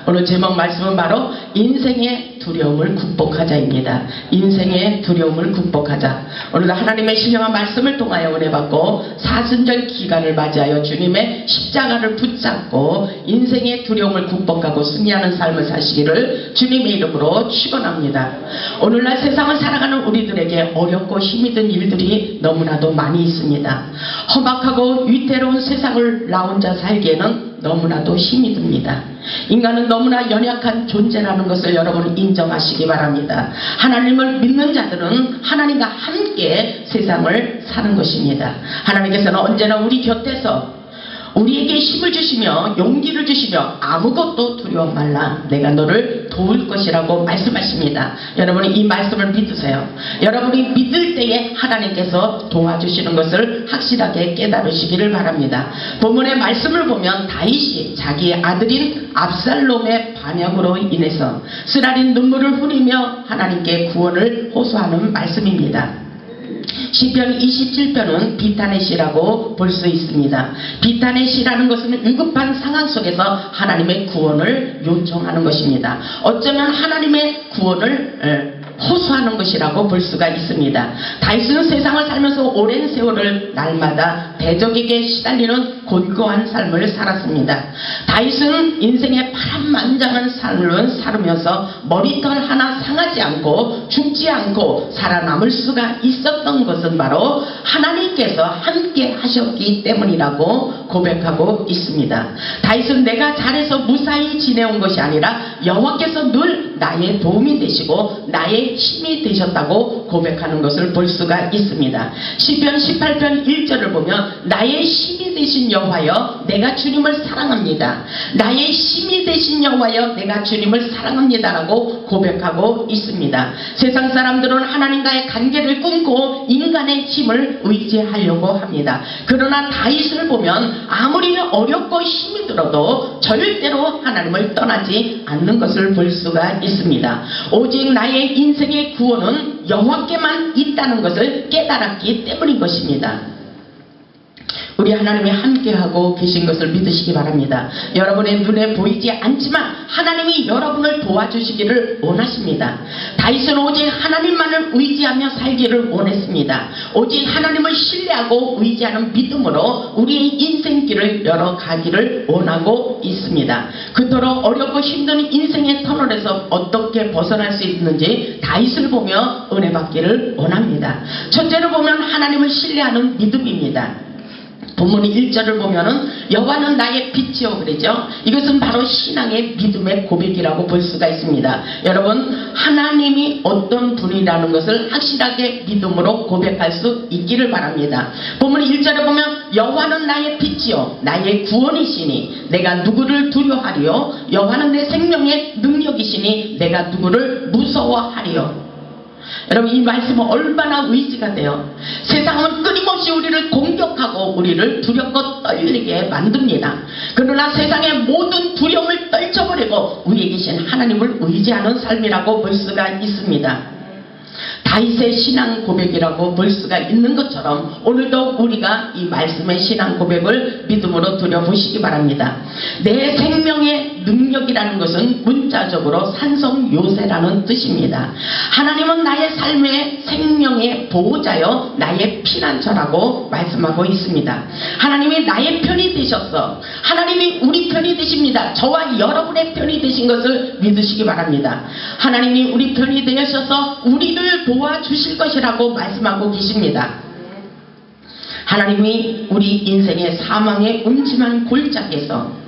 오늘 제목 말씀은 바로 인생의 두려움을 극복하자입니다. 인생의 두려움을 극복하자. 오늘도 하나님의 신령한 말씀을 통하여 은혜 받고 사순절 기간을 맞이하여 주님의 십자가를 붙잡고 인생의 두려움을 극복하고 승리하는 삶을 사시기를 주님의 이름으로 축원합니다. 오늘날 세상을 살아가는 우리들에게 어렵고 힘이 든 일들이 너무나도 많이 있습니다. 험악하고 위태로운 세상을 나 혼자 살기에는 너무나도 힘이 듭니다. 인간은 너무나 연약한 존재라는 것을 여러분 인정하시기 바랍니다. 하나님을 믿는 자들은 하나님과 함께 세상을 사는 것입니다. 하나님께서는 언제나 우리 곁에서 우리에게 힘을 주시며 용기를 주시며 아무것도 두려워 말라, 내가 너를 도울 것이라고 말씀하십니다. 여러분이 이 말씀을 믿으세요. 여러분이 믿을 때에 하나님께서 도와주시는 것을 확실하게 깨달으시기를 바랍니다. 본문의 말씀을 보면 다윗이 자기의 아들인 압살롬의 반역으로 인해서 쓰라린 눈물을 흘리며 하나님께 구원을 호소하는 말씀입니다. 시편 27편은 비탄의 시라고 볼 수 있습니다. 비탄의 시라는 것은 위급한 상황 속에서 하나님의 구원을 요청하는 것입니다. 어쩌면 하나님의 구원을 호소하는 것이라고 볼 수가 있습니다. 다윗은 세상을 살면서 오랜 세월을 날마다 대적에게 시달리는 곤고한 삶을 살았습니다. 다윗은 인생의 파란만장한 삶을 살으면서 머리털 하나 상하지 않고 죽지 않고 살아남을 수가 있었던 것은 바로 하나님께서 함께 하셨기 때문이라고 고백하고 있습니다. 다윗은 내가 잘해서 무사히 지내온 것이 아니라 여호와께서 늘 나의 도움이 되시고 나의 힘이 되셨다고 고백하는 것을 볼 수가 있습니다. 시편 18편 1절을 보면 나의 힘이 되신 여호와여 내가 주님을 사랑합니다. 나의 힘이 되신 여호와여 내가 주님을 사랑합니다 라고 고백하고 있습니다. 세상 사람들은 하나님과의 관계를 끊고 인간의 힘을 의지하려고 합니다. 그러나 다윗을 보면 아무리 어렵고 힘이 들어도 절대로 하나님을 떠나지 않는 것을 볼 수가 있습니다. 오직 나의 인생의 구원은 여호와께만 있다는 것을 깨달았기 때문인 것입니다. 우리 하나님이 함께하고 계신 것을 믿으시기 바랍니다. 여러분의 눈에 보이지 않지만 하나님이 여러분을 도와주시기를 원하십니다. 다윗은 오직 하나님만을 의지하며 살기를 원했습니다. 오직 하나님을 신뢰하고 의지하는 믿음으로 우리의 인생길을 열어가기를 원하고 있습니다. 그토록 어렵고 힘든 인생의 터널에서 어떻게 벗어날 수 있는지 다윗을 보며 은혜 받기를 원합니다. 첫째로 보면 하나님을 신뢰하는 믿음입니다. 본문 1절을 보면은 여호와는 나의 빛이요 그러죠. 이것은 바로 신앙의 믿음의 고백이라고 볼 수가 있습니다. 여러분 하나님이 어떤 분이라는 것을 확실하게 믿음으로 고백할 수 있기를 바랍니다. 본문 1절에 보면 여호와는 나의 빛이요 나의 구원이시니 내가 누구를 두려워하리요. 여호와는 내 생명의 능력이시니 내가 누구를 무서워하리요. 여러분 이 말씀은 얼마나 의지가 돼요. 세상은 끊임없이 우리를 공격하고 우리를 두렵고 떨리게 만듭니다. 그러나 세상의 모든 두려움을 떨쳐버리고 위에 계신 하나님을 의지하는 삶이라고 볼 수가 있습니다. 다윗의 신앙 고백이라고 볼 수가 있는 것처럼 오늘도 우리가 이 말씀의 신앙 고백을 믿음으로 들여보시기 바랍니다. 내 생명의 능력이라는 것은 문자적으로 산성요새라는 뜻입니다. 하나님은 나의 삶의 생명의 보호자여 나의 피난처라고 말씀하고 있습니다. 하나님이 나의 편이 되셨어. 하나님이 우리 편이 되십니다. 저와 여러분의 편이 되신 것을 믿으시기 바랍니다. 하나님이 우리 편이 되셔서 우리를 도와주실 것이라고 말씀하고 계십니다. 하나님이 우리 인생의 사망의 음침한 골짜기에서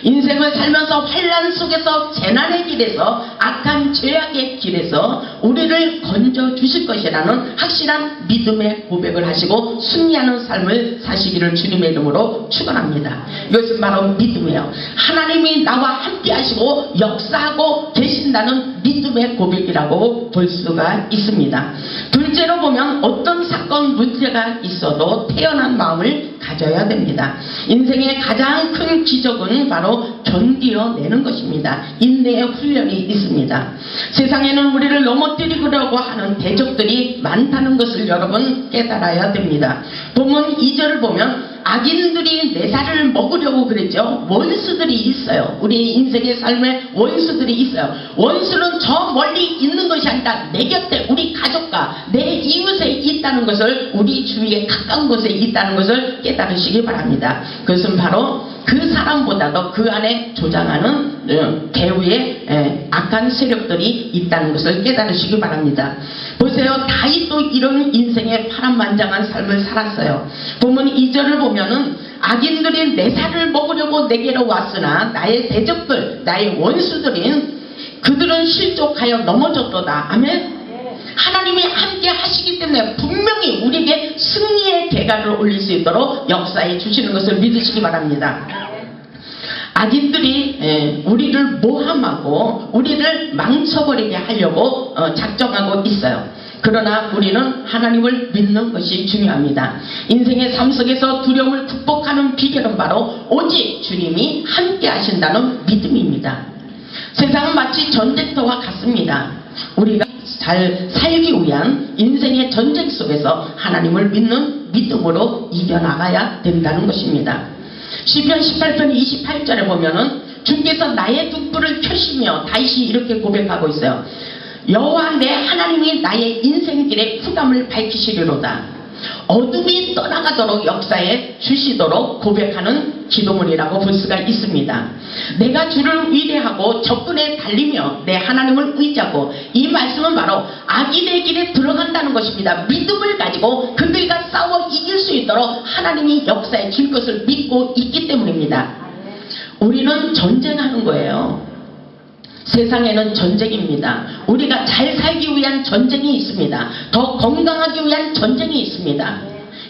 인생을 살면서 환난 속에서 재난의 길에서 악한 죄악의 길에서 우리를 건져 주실 것이라는 확실한 믿음의 고백을 하시고 승리하는 삶을 사시기를 주님의 이름으로 축원합니다. 이것은 바로 믿음이에요. 하나님이 나와 함께 하시고 역사하고 계신다는 믿음의 고백이라고 볼 수가 있습니다. 둘째로 보면 어떤 사건 문제가 있어도 태연한 마음을 가져야 됩니다. 인생의 가장 큰 기적은 바로 견디어내는 것입니다. 인내의 훈련이 있습니다. 세상에는 우리를 넘어뜨리려고 하는 대적들이 많다는 것을 여러분 깨달아야 됩니다. 본문 2절을 보면 악인들이 내 살을 먹으려고 그랬죠. 원수들이 있어요. 우리 인생의 삶에 원수들이 있어요. 원수는 저 멀리 있는 것이 아니라 내 곁에 우리 가족과 내 이웃에 있다는 것을, 우리 주위에 가까운 곳에 있다는 것을 깨달으시기 바랍니다. 그것은 바로 그 사람보다도 그 안에 조장하는 배후의 악한 세력들이 있다는 것을 깨달으시기 바랍니다. 보세요. 다윗도 이런 인생의 파란만장한 삶을 살았어요. 본문 2절을 보면은 악인들이 내 살을 먹으려고 내게로 왔으나 나의 대적들, 나의 원수들인 그들은 실족하여 넘어졌도다. 아멘. 하나님이 함께 하시기 때문에 분명히 우리에게 승리의 대가를 올릴 수 있도록 역사해 주시는 것을 믿으시기 바랍니다. 악인들이 우리를 모함하고 우리를 망쳐버리게 하려고 작정하고 있어요. 그러나 우리는 하나님을 믿는 것이 중요합니다. 인생의 삶 속에서 두려움을 극복하는 비결은 바로 오직 주님이 함께 하신다는 믿음입니다. 세상은 마치 전쟁터와 같습니다. 우리가 잘 살기 위한 인생의 전쟁 속에서 하나님을 믿는 믿음으로 이겨나가야 된다는 것입니다. 시편 18편 28절에 보면은 주께서 나의 등불을 켜시며 다윗이 이렇게 고백하고 있어요. 여호와 내 하나님이 나의 인생길에 흑암을 밝히시리로다. 어둠이 떠나가도록 역사에 주시도록 고백하는 기도문이라고 볼 수가 있습니다. 내가 주를 위대하고 적군에 달리며 내 하나님을 의지하고, 이 말씀은 바로 악인의 길에 들어간다는 것입니다. 믿음을 가지고 그들과 싸워 이길 수 있도록 하나님이 역사에 줄 것을 믿고 있기 때문입니다. 우리는 전쟁하는 거예요. 세상에는 전쟁입니다. 우리가 잘 살기 위한 전쟁이 있습니다. 더 건강하기 위한 전쟁이 있습니다.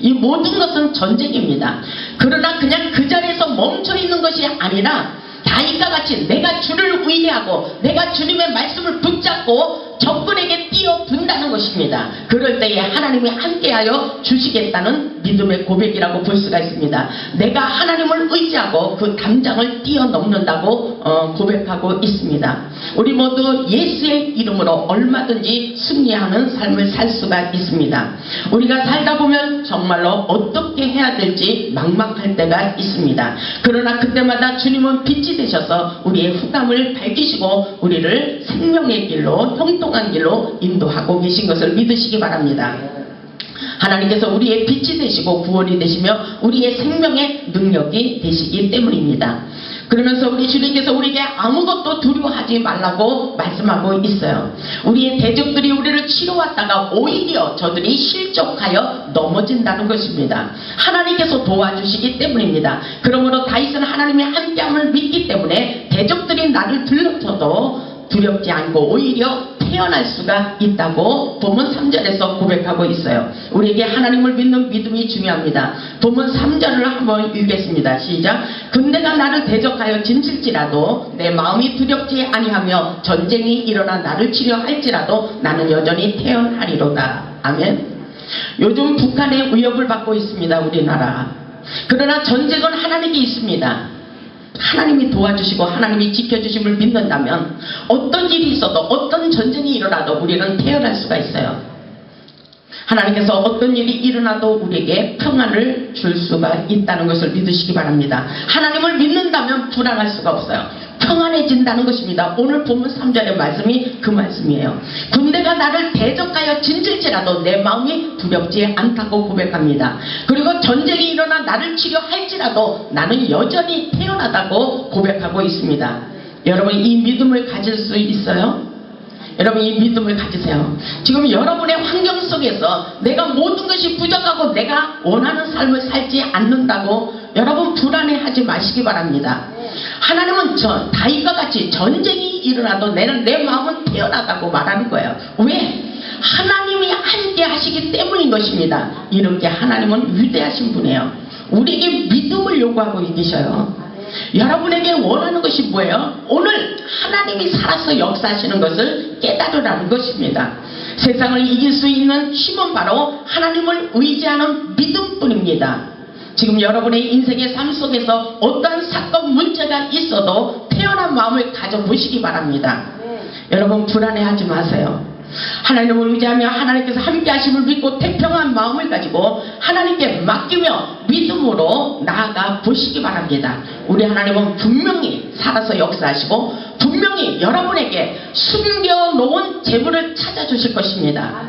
이 모든 것은 전쟁입니다. 그러나 그냥 그 자리에서 멈춰 있는 것이 아니라 다윗과 같이 내가 주를 의뢰하고 내가 주님의 말씀을 붙잡고 적군에게 뛰어든다는 것입니다. 그럴 때에 하나님이 함께하여 주시겠다는 믿음의 고백이라고 볼 수가 있습니다. 내가 하나님을 의지하고 그 담장을 뛰어넘는다고 고백하고 있습니다. 우리 모두 예수의 이름으로 얼마든지 승리하는 삶을 살 수가 있습니다. 우리가 살다 보면 정말로 어떻게 해야 될지 막막할 때가 있습니다. 그러나 그때마다 주님은 빛이 되셔서 우리의 흑암을 밝히시고 우리를 생명의 길로, 형통한 길로 인도하고 계신 것을 믿으시기 바랍니다. 하나님께서 우리의 빛이 되시고 구원이 되시며 우리의 생명의 능력이 되시기 때문입니다. 그러면서 우리 주님께서 우리에게 아무것도 두려워하지 말라고 말씀하고 있어요. 우리의 대적들이 우리를 치러왔다가 오히려 저들이 실족하여 넘어진다는 것입니다. 하나님께서 도와주시기 때문입니다. 그러므로 다윗은 하나님의 함께함을 믿기 때문에 대적들이 나를 들러쳐도 두렵지 않고 오히려 태어날 수가 있다고 본문 3절에서 고백하고 있어요. 우리에게 하나님을 믿는 믿음이 중요합니다. 본문 3절을 한번 읽겠습니다. 시작. 군대가 나를 대적하여 진칠지라도 내 마음이 두렵지 아니하며 전쟁이 일어나 나를 치려 할지라도 나는 여전히 태어나리로다. 아멘. 요즘 북한의 위협을 받고 있습니다. 우리나라. 그러나 전쟁은 하나님께 있습니다. 하나님이 도와주시고 하나님이 지켜주심을 믿는다면 어떤 일이 있어도 어떤 전쟁이 일어나도 우리는 태어날 수가 있어요. 하나님께서 어떤 일이 일어나도 우리에게 평안을 줄 수가 있다는 것을 믿으시기 바랍니다. 하나님을 믿는다면 불안할 수가 없어요. 평안해진다는 것입니다. 오늘 본문 3절의 말씀이 그 말씀이에요. 군대가 나를 대적하여 진칠지라도 내 마음이 두렵지 않다고 고백합니다. 그리고 전쟁이 일어나 나를 치려 할지라도 나는 여전히 태어나다고 고백하고 있습니다. 여러분 이 믿음을 가질 수 있어요? 여러분 이 믿음을 가지세요. 지금 여러분의 환경 속에서 내가 모든 것이 부족하고 내가 원하는 삶을 살지 않는다고 여러분 불안해하지 마시기 바랍니다. 하나님은 다윗과 같이 전쟁이 일어나도 내 마음은 태어나다고 말하는 거예요. 왜? 하나님이 함께 하시기 때문인 것입니다. 이렇게 하나님은 위대하신 분이에요. 우리에게 믿음을 요구하고 계셔요. 여러분에게 원하는 것이 뭐예요? 오늘 하나님이 살아서 역사하시는 것을 깨달으라는 것입니다. 세상을 이길 수 있는 힘은 바로 하나님을 의지하는 믿음뿐입니다. 지금 여러분의 인생의 삶 속에서 어떤 사건 문제가 있어도 태어난 마음을 가져보시기 바랍니다. 여러분 불안해하지 마세요. 하나님을 의지하며 하나님께서 함께 하심을 믿고 태평한 마음을 가지고 하나님께 맡기며 믿음으로 나아가 보시기 바랍니다. 우리 하나님은 분명히 살아서 역사하시고 분명히 여러분에게 숨겨놓은 재물을 찾아주실 것입니다.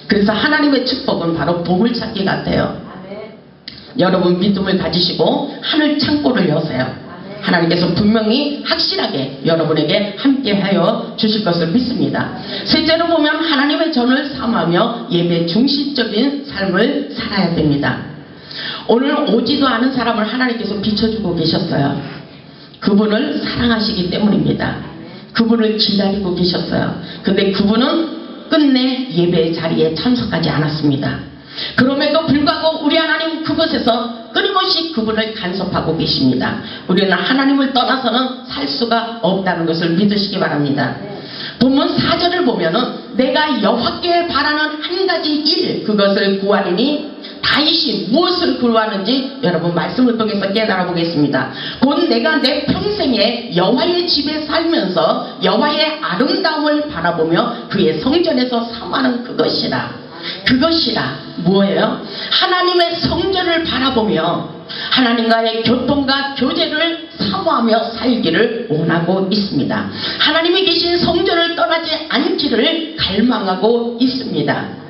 그래서 하나님의 축복은 바로 보물찾기 같아요. 여러분 믿음을 가지시고 하늘 창고를 여세요. 하나님께서 분명히 확실하게 여러분에게 함께하여 주실 것을 믿습니다. 셋째로 보면 하나님의 전을 삼으며 예배 중심적인 삶을 살아야 됩니다. 오늘 오지도 않은 사람을 하나님께서 비춰주고 계셨어요. 그분을 사랑하시기 때문입니다. 그분을 기다리고 계셨어요. 근데 그분은 끝내 예배 자리에 참석하지 않았습니다. 그럼에도 불구하고 우리 하나님 그곳에서 끊임없이 그분을 간섭하고 계십니다. 우리는 하나님을 떠나서는 살 수가 없다는 것을 믿으시기 바랍니다. 본문 4절을 보면은 내가 여호와께 바라는 한 가지 일 그것을 구하리니 다윗이 무엇을 구하는지 여러분 말씀을 통해서 깨달아 보겠습니다. 곧 내가 내 평생에 여호와의 집에 살면서 여호와의 아름다움을 바라보며 그의 성전에서 삼하는 그것이라. 뭐예요? 하나님의 성전을 바라보며 하나님과의 교통과 교제를 사모하며 살기를 원하고 있습니다. 하나님이 계신 성전을 떠나지 않기를 갈망하고 있습니다.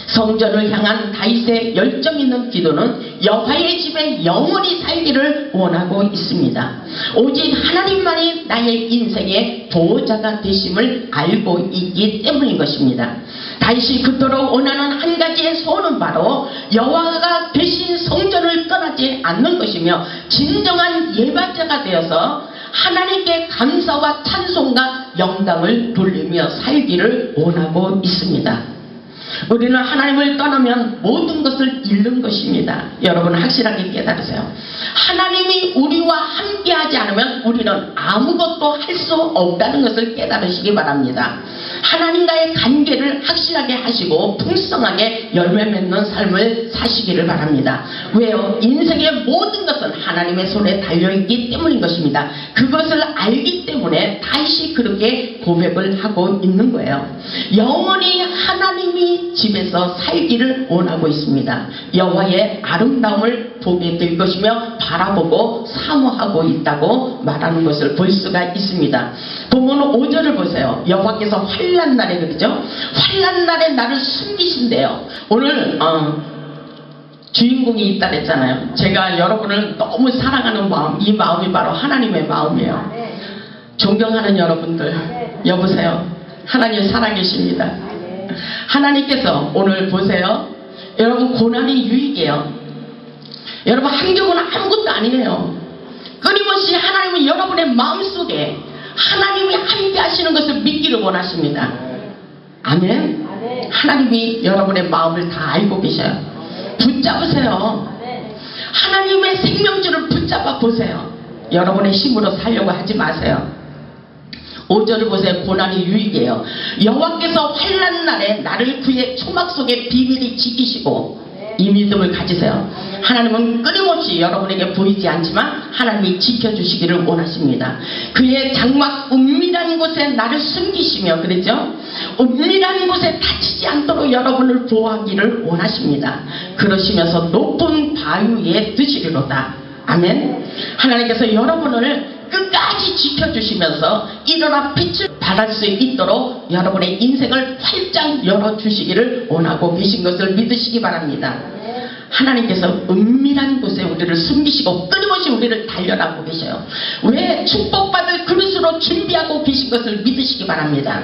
성전을 향한 다윗의 열정 있는 기도는 여호와의 집에 영원히 살기를 원하고 있습니다. 오직 하나님만이 나의 인생의 보호자가 되심을 알고 있기 때문인 것입니다. 다윗이 그토록 원하는 한 가지의 소원은 바로 여호와가 계신 성전을 떠나지 않는 것이며 진정한 예배자가 되어서 하나님께 감사와 찬송과 영광을 돌리며 살기를 원하고 있습니다. 우리는 하나님을 떠나면 모든 것을 잃는 것입니다. 여러분 확실하게 깨달으세요. 하나님이 우리와 함께하지 않으면 우리는 아무것도 할 수 없다는 것을 깨달으시기 바랍니다. 하나님과의 관계를 확실하게 하시고 풍성하게 열매 맺는 삶을 사시기를 바랍니다. 왜요? 인생의 모든 것은 하나님의 손에 달려있기 때문인 것입니다. 그것을 알기 때문에 다윗이 그렇게 고백을 하고 있는 거예요. 영원히 하나님이 집에서 살기를 원하고 있습니다. 여호와의 아름다움을 보게 될 것이며 바라보고 사모하고 있다고 말하는 것을 볼 수가 있습니다. 본문 5절을 보세요. 여호와께서 환난 날에 그러죠? 환난 날에 나를 숨기신대요. 오늘 주인공이 있다 그랬잖아요. 제가 여러분을 너무 사랑하는 마음, 이 마음이 바로 하나님의 마음이에요. 존경하는 여러분들 여보세요. 하나님 살아계십니다. 하나님께서 오늘 보세요. 여러분 고난이 유익이에요. 여러분 환경은 아무것도 아니에요. 끊임없이 하나님은 여러분의 마음속에 하나님이 함께 하시는 것을 믿기를 원하십니다. 아멘. 하나님이 여러분의 마음을 다 알고 계셔요. 붙잡으세요. 하나님의 생명줄을 붙잡아 보세요. 여러분의 힘으로 살려고 하지 마세요. 5절을 보세요. 고난이 유익이에요. 여호와께서 환난 날에 나를 그의 초막 속에 비밀히 지키시고 이 믿음을 가지세요. 하나님은 끊임없이 여러분에게 보이지 않지만 하나님이 지켜주시기를 원하십니다. 그의 장막 은밀한 곳에 나를 숨기시며 그랬죠? 은밀한 곳에 다치지 않도록 여러분을 보호하기를 원하십니다. 그러시면서 높은 바위 위에 드시리로다. 아멘. 하나님께서 여러분을 끝까지 지켜주시면서 일어나 빛을 발할 수 있도록 여러분의 인생을 활짝 열어주시기를 원하고 계신 것을 믿으시기 바랍니다. 하나님께서 은밀한 곳에 우리를 숨기시고 끊임없이 우리를 달려나고 계셔요. 왜? 축복받을 그릇으로 준비하고 계신 것을 믿으시기 바랍니다.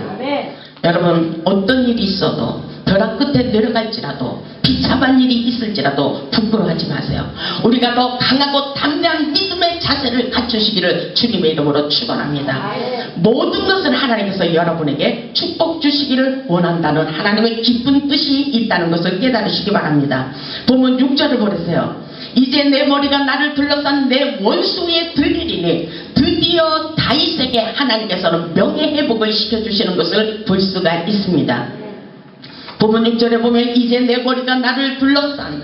여러분 어떤 일이 있어도 벼락 끝에 내려갈지라도 비참한 일이 있을지라도 부끄러워하지 마세요. 우리가 더 강하고 담대한 믿음의 자세를 갖추시기를 주님의 이름으로 축원합니다. 모든 것을 하나님께서 여러분에게 축복 주시기를 원한다는 하나님의 기쁜 뜻이 있다는 것을 깨달으시기 바랍니다. 본문 6절을 보세요. 이제 내 머리가 나를 둘러싼 내 원수 위에 들리리니 드디어 다윗에게 하나님께서는 명예회복을 시켜주시는 것을 볼 수가 있습니다. 본문 6절에 보면 이제 내 머리가 나를 둘러싼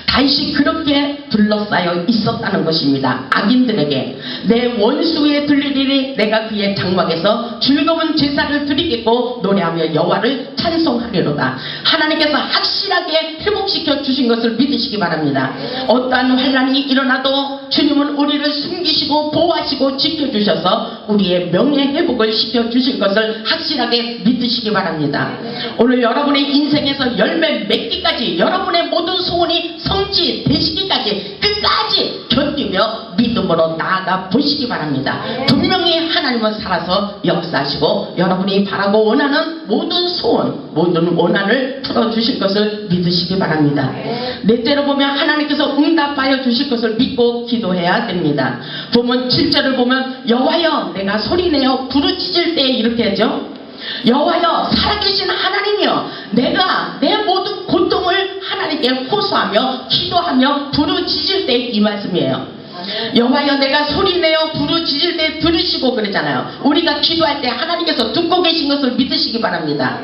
다윗이 그렇게 둘러싸여 있었다는 것입니다. 악인들에게 내 원수에 들리리니 내가 그의 장막에서 즐거운 제사를 드리겠고 노래하며 여호와를 찬송하리로다. 하나님께서 확실하게 회복시켜 주신 것을 믿으시기 바랍니다. 어떠한 환난이 일어나도 주님은 우리를 숨기시고 보호하시고 지켜주셔서 우리의 명예 회복을 시켜주실 것을 확실하게 믿으시기 바랍니다. 오늘 여러분의 인생에서 열매 맺기까지 여러분의 모든 소원이 성취 되시기까지 끝까지 견디며 믿음으로 나아가 보시기 바랍니다. 분명히 하나님은 살아서 역사하시고 여러분이 바라고 원하는 모든 소원, 모든 원한을 풀어주실 것을 믿으시기 바랍니다. 넷째로 보면 하나님께서 응답하여 주실 것을 믿고 기도해야 됩니다. 본문 7절을 보면 여호와여 내가 소리내어 부르짖을 때 이렇게 하죠. 여호와여 살아계신 하나님이여 내가 내 모든 고통을 하나님께 호소하며 기도하며 부르짖을 때 이 말씀이에요. 여호와여 내가 소리내어 부르짖을 때 들으시고 그러잖아요. 우리가 기도할 때 하나님께서 듣고 계신 것을 믿으시기 바랍니다.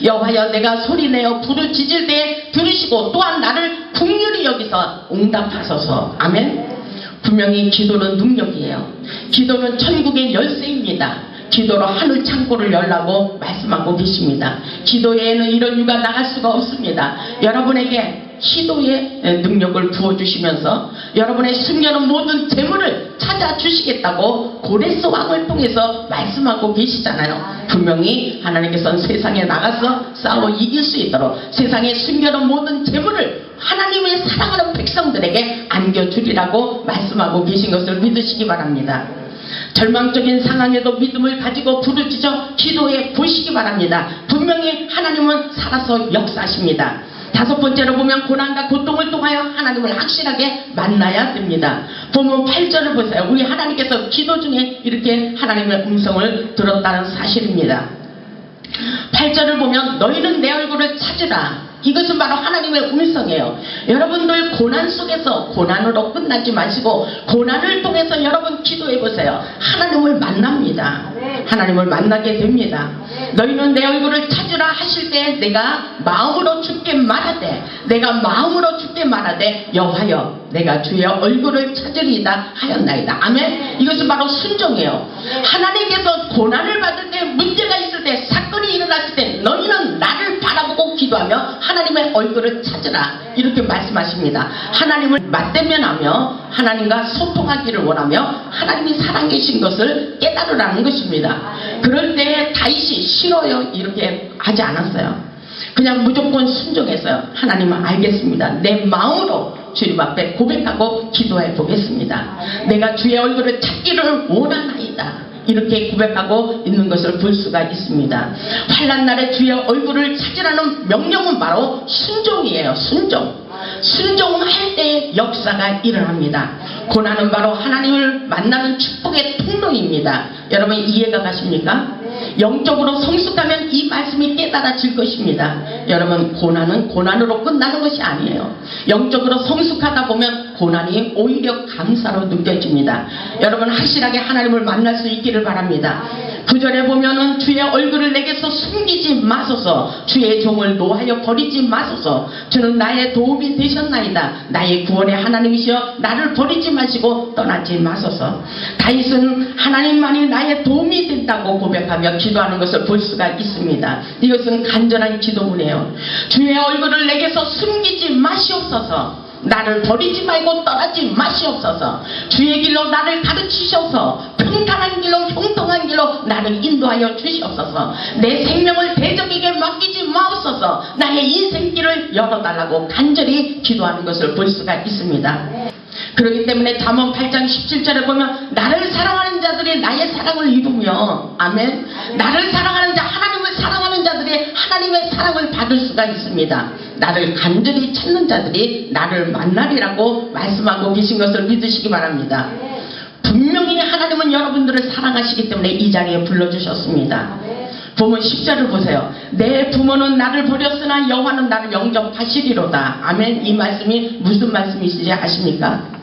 여호와여 내가 소리내어 부르짖을 때 들으시고 또한 나를 긍휼히 여기서 응답하소서. 아멘. 분명히 기도는 능력이에요. 기도는 천국의 열쇠입니다. 기도로 하늘 창고를 열라고 말씀하고 계십니다. 기도에는 이런 이유가 나갈 수가 없습니다. 여러분에게 기도의 능력을 부어주시면서 여러분의 숨겨놓은 모든 재물을 찾아주시겠다고 고레스 왕을 통해서 말씀하고 계시잖아요. 분명히 하나님께서는 세상에 나가서 싸워 이길 수 있도록 세상에 숨겨놓은 모든 재물을 하나님의 사랑하는 백성들에게 안겨주리라고 말씀하고 계신 것을 믿으시기 바랍니다. 절망적인 상황에도 믿음을 가지고 부르짖어 기도해 보시기 바랍니다. 분명히 하나님은 살아서 역사하십니다. 다섯 번째로 보면 고난과 고통을 통하여 하나님을 확실하게 만나야 됩니다. 본문 8절을 보세요. 우리 하나님께서 기도 중에 이렇게 하나님의 음성을 들었다는 사실입니다. 8절을 보면 너희는 내 얼굴을 찾으라. 이것은 바로 하나님의 음성이에요. 여러분들 고난 속에서 고난으로 끝나지 마시고 고난을 통해서 여러분 기도해 보세요. 하나님을 만납니다. 하나님을 만나게 됩니다. 너희는 내 얼굴을 찾으라 하실 때 내가 마음으로 주께 말하되 여호와여 내가 주의 얼굴을 찾으리이다 하였나이다. 아멘. 이것은 바로 순종이에요. 하나님께서 고난을 받을 때 문제가 있을 때 사건이 일어났을 때 너희는 나를 바라보고 기도하며 하나님의 얼굴을 찾으라 이렇게 말씀하십니다. 하나님을 맞대면하며 하나님과 소통하기를 원하며 하나님이 살아계신 것을 깨달으라는 것입니다. 그럴 때 다윗이 싫어요 이렇게 하지 않았어요. 그냥 무조건 순종했어요. 하나님은 알겠습니다. 내 마음으로 주님 앞에 고백하고 기도해 보겠습니다. 내가 주의 얼굴을 찾기를 원하나이다. 이렇게 고백하고 있는 것을 볼 수가 있습니다. 환난 날에 주의 얼굴을 찾으라는 명령은 바로 순종이에요. 순종할 때 역사가 일어납니다. 고난은 바로 하나님을 만나는 축복의 통로입니다. 여러분 이해가 가십니까? 영적으로 성숙하면 이 말씀이 깨달아질 것입니다. 여러분 고난은 고난으로 끝나는 것이 아니에요. 영적으로 성숙하다 보면 고난이 오히려 감사로 느껴집니다. 여러분 확실하게 하나님을 만날 수 있기를 바랍니다. 9절에 보면은 주의 얼굴을 내게서 숨기지 마소서 주의 종을 노하여 버리지 마소서 주는 나의 도움이 되셨나이다. 나의 구원의 하나님이시여 나를 버리지 마시고 떠나지 마소서. 다윗은 하나님만이 나의 도움이 된다고 고백하며 기도하는 것을 볼 수가 있습니다. 이것은 간절한 기도문이에요. 주의 얼굴을 내게서 숨기지 마시옵소서. 나를 버리지 말고 떠나지 마시옵소서. 주의 길로 나를 가르치셔서 평탄한 길로 형통한 길로 나를 인도하여 주시옵소서. 내 생명을 대적에게 맡기지 마옵소서. 나의 인생길을 열어달라고 간절히 기도하는 것을 볼 수가 있습니다. 그렇기 때문에 잠언 8장 17절에 보면 나를 사랑하는 자들이 나의 사랑을 이루며 아멘. 나를 사랑하는 자 하나님을 사랑하는 자들이 하나님의 사랑을 받을 수가 있습니다. 나를 간절히 찾는 자들이 나를 만나리라고 말씀하고 계신 것을 믿으시기 바랍니다. 분명히 하나님은 여러분들을 사랑하시기 때문에 이 자리에 불러주셨습니다. 본문 10절을 보세요. 내 부모는 나를 버렸으나 여호와는 나를 영접하시리로다. 아멘. 이 말씀이 무슨 말씀이시지 아십니까?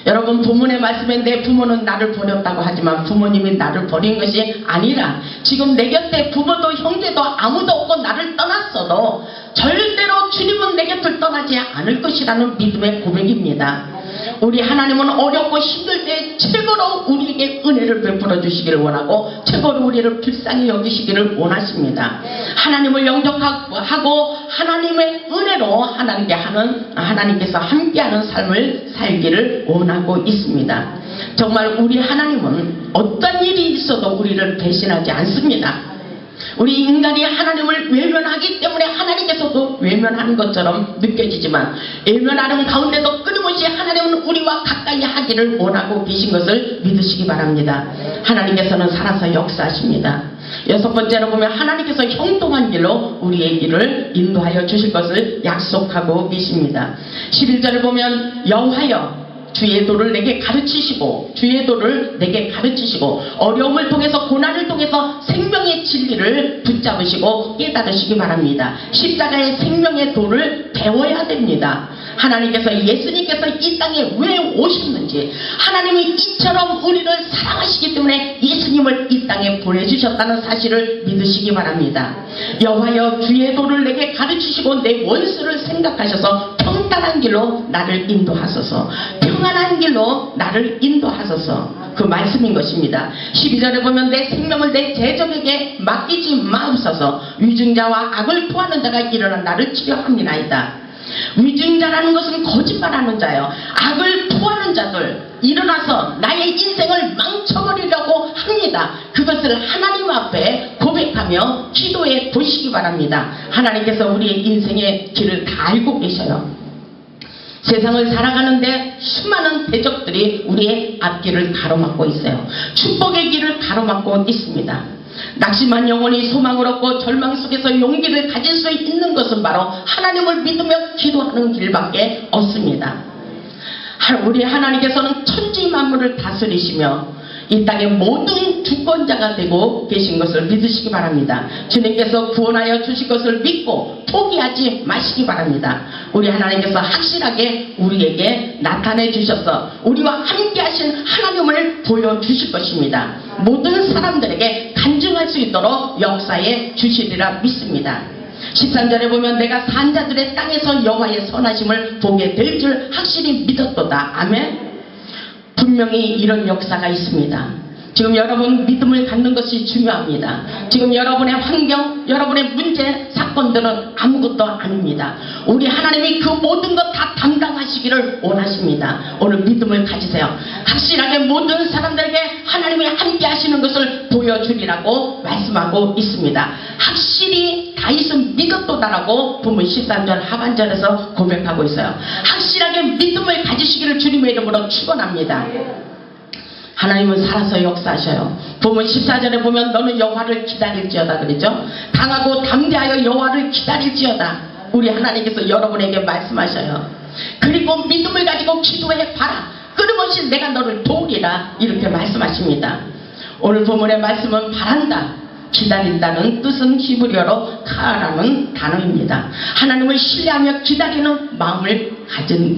여러분, 부모의 말씀에 내 부모는 나를 버렸다고 하지만 부모님이 나를 버린 것이 아니라 지금 내 곁에 부모도 형제도 아무도 없고 나를 떠났어도 절대로 주님은 내 곁을 떠나지 않을 것이라는 믿음의 고백입니다. 우리 하나님은 어렵고 힘들 때 최고로 우리에게 은혜를 베풀어 주시기를 원하고 최고로 우리를 불쌍히 여기시기를 원하십니다. 하나님을 영접하고 하나님의 은혜로 하나님께서 함께하는 삶을 살기를 원하고 있습니다. 정말 우리 하나님은 어떤 일이 있어도 우리를 배신하지 않습니다. 우리 인간이 하나님을 외면하기 때문에 하나님께서도 외면하는 것처럼 느껴지지만 외면하는 가운데도 끊임없이 하나님은 우리와 가까이 하기를 원하고 계신 것을 믿으시기 바랍니다. 하나님께서는 살아서 역사하십니다. 여섯 번째로 보면 하나님께서 형통한 길로 우리의 길을 인도하여 주실 것을 약속하고 계십니다. 11절을 보면 여호와여 주의 도를 내게 가르치시고 어려움을 통해서 고난을 통해서 생명의 진리를 붙잡으시고 깨달으시기 바랍니다. 십자가의 생명의 도를 배워야 됩니다. 하나님께서 예수님께서 이 땅에 왜 오셨는지 하나님이 이처럼 우리를 사랑하시기 때문에 예수님을 이 땅에 보내주셨다는 사실을 믿으시기 바랍니다. 여호와여 주의 도를 내게 가르치시고 내 원수를 생각하셔서 평탄한 길로 나를 인도하소서. 평안한 길로 나를 인도하소서. 그 말씀인 것입니다. 12절에 보면 내 생명을 내 제적에게 맡기지 마옵소서. 위증자와 악을 토하는 자가 일어나 나를 치료함이나이다. 위증자라는 것은 거짓말하는 자예요. 악을 토하는 자들 일어나서 나의 인생을 망쳐버리려고 합니다. 그것을 하나님 앞에 고백하며 기도해 보시기 바랍니다. 하나님께서 우리의 인생의 길을 다 알고 계셔요. 세상을 살아가는데 수많은 대적들이 우리의 앞길을 가로막고 있어요. 축복의 길을 가로막고 있습니다. 낙심한 영혼이 소망을 얻고 절망 속에서 용기를 가질 수 있는 것은 바로 하나님을 믿으며 기도하는 길밖에 없습니다. 우리 하나님께서는 천지 만물을 다스리시며 이 땅의 모든 주권자가 되고 계신 것을 믿으시기 바랍니다. 주님께서 구원하여 주실 것을 믿고 포기하지 마시기 바랍니다. 우리 하나님께서 확실하게 우리에게 나타내 주셔서 우리와 함께 하신 하나님을 보여주실 것입니다. 모든 사람들에게 간증할 수 있도록 역사해 주시리라 믿습니다. 13절에 보면 내가 산자들의 땅에서 여호와의 선하심을 보게 될 줄 확실히 믿었도다. 아멘. 분명히 이런 역사가 있습니다. 지금 여러분 믿음을 갖는 것이 중요합니다. 지금 여러분의 환경, 여러분의 문제, 사건들은 아무것도 아닙니다. 우리 하나님이 그 모든 것 다 담당하시기를 원하십니다. 오늘 믿음을 가지세요. 확실하게 모든 사람들에게 하나님이 함께 하시는 것을 보여주리라고 말씀하고 있습니다. 확실히 다윗은 믿었도다라고 본문 13절 하반절에서 고백하고 있어요. 확실하게 믿음을 가지시기를 주님의 이름으로 축원합니다. 하나님은 살아서 역사하셔요. 본문 14절에 보면 너는 여호와를 기다릴지어다 그러죠. 강하고 담대하여 여호와를 기다릴지어다. 우리 하나님께서 여러분에게 말씀하셔요. 그리고 믿음을 가지고 기도해 봐라. 끊임없이 내가 너를 도우리라. 이렇게 말씀하십니다. 오늘 본문의 말씀은 바란다, 기다린다는 뜻은 히브리어로 카라는 단어입니다. 하나님을 신뢰하며 기다리는 마음을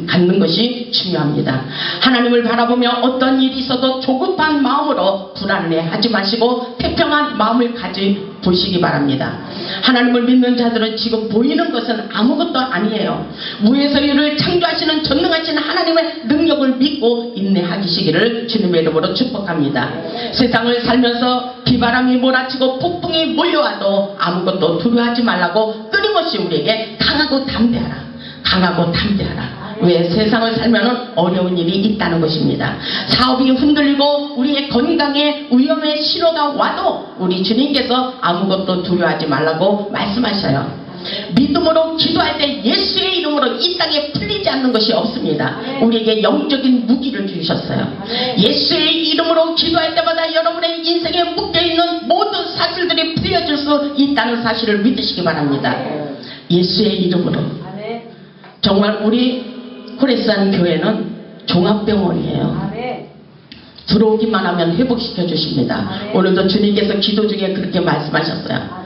갖는 것이 중요합니다. 하나님을 바라보며 어떤 일이 있어도 조급한 마음으로 불안해하지 마시고 태평한 마음을 가져보시기 바랍니다. 하나님을 믿는 자들은 지금 보이는 것은 아무것도 아니에요. 무에서 유를 창조하시는 전능하신 하나님의 능력을 믿고 인내하시기를 주님의 이름으로 축복합니다. 세상을 살면서 비바람이 몰아치고 폭풍이 몰려와도 아무것도 두려워하지 말라고 끊임없이 우리에게 강하고 담대하라. 강하고 담대하라. 왜? 세상을 살면 어려운 일이 있다는 것입니다. 사업이 흔들리고 우리의 건강에 위험의 신호가 와도 우리 주님께서 아무것도 두려워하지 말라고 말씀하셔요. 믿음으로 기도할 때 예수의 이름으로 이 땅에 풀리지 않는 것이 없습니다. 우리에게 영적인 무기를 주셨어요. 예수의 이름으로 기도할 때마다 여러분의 인생에 묶여있는 모든 사실들이 풀려질 수 있다는 사실을 믿으시기 바랍니다. 예수의 이름으로. 정말 우리 호레산 교회는 종합병원이에요. 들어오기만 하면 회복시켜 주십니다. 오늘도 주님께서 기도 중에 그렇게 말씀하셨어요.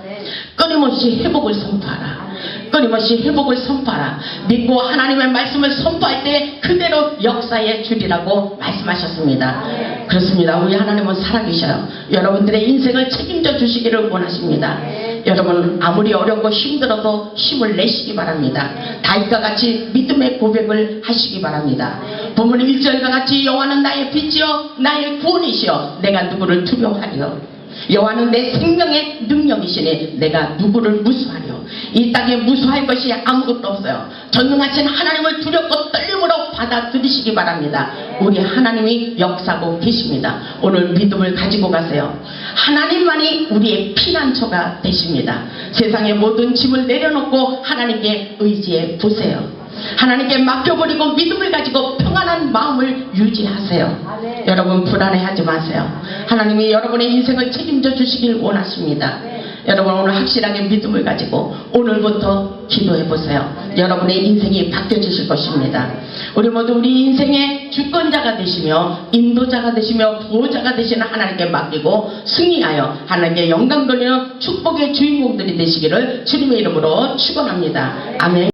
끊임없이 회복을 선포하라. 끊임없이 회복을 선포하라. 믿고 하나님의 말씀을 선포할 때 그대로 역사에 주리라고 말씀하셨습니다. 그렇습니다. 우리 하나님은 살아계셔요. 여러분들의 인생을 책임져 주시기를 원하십니다. 여러분 아무리 어렵고 힘들어도 힘을 내시기 바랍니다. 다윗과 같이 믿음의 고백을 하시기 바랍니다. 본문 1절과 같이 여호와는 나의 빛이요 나의 구원이시여 내가 누구를 두려워하리요. 여호와는 내 생명의 능력이시니 내가 누구를 무수하리요. 이 땅에 무수할 것이 아무것도 없어요. 전능하신 하나님을 두렵고 떨림으로 받아들이시기 바랍니다. 우리 하나님이 역사하고 계십니다. 오늘 믿음을 가지고 가세요. 하나님만이 우리의 피난처가 되십니다. 세상의 모든 짐을 내려놓고 하나님께 의지해 보세요. 하나님께 맡겨버리고 믿음을 가지고 평안한 마음을 유지하세요. 여러분 불안해하지 마세요. 하나님이 여러분의 인생을 책임져 주시길 원하십니다. 여러분 오늘 확실하게 믿음을 가지고 오늘부터 기도해 보세요. 여러분의 인생이 바뀌어지실 것입니다. 우리 모두 우리 인생의 주권자가 되시며 인도자가 되시며 보호자가 되시는 하나님께 맡기고 승리하여 하나님께 영광 돌리는 축복의 주인공들이 되시기를 주님의 이름으로 축원합니다. 아멘.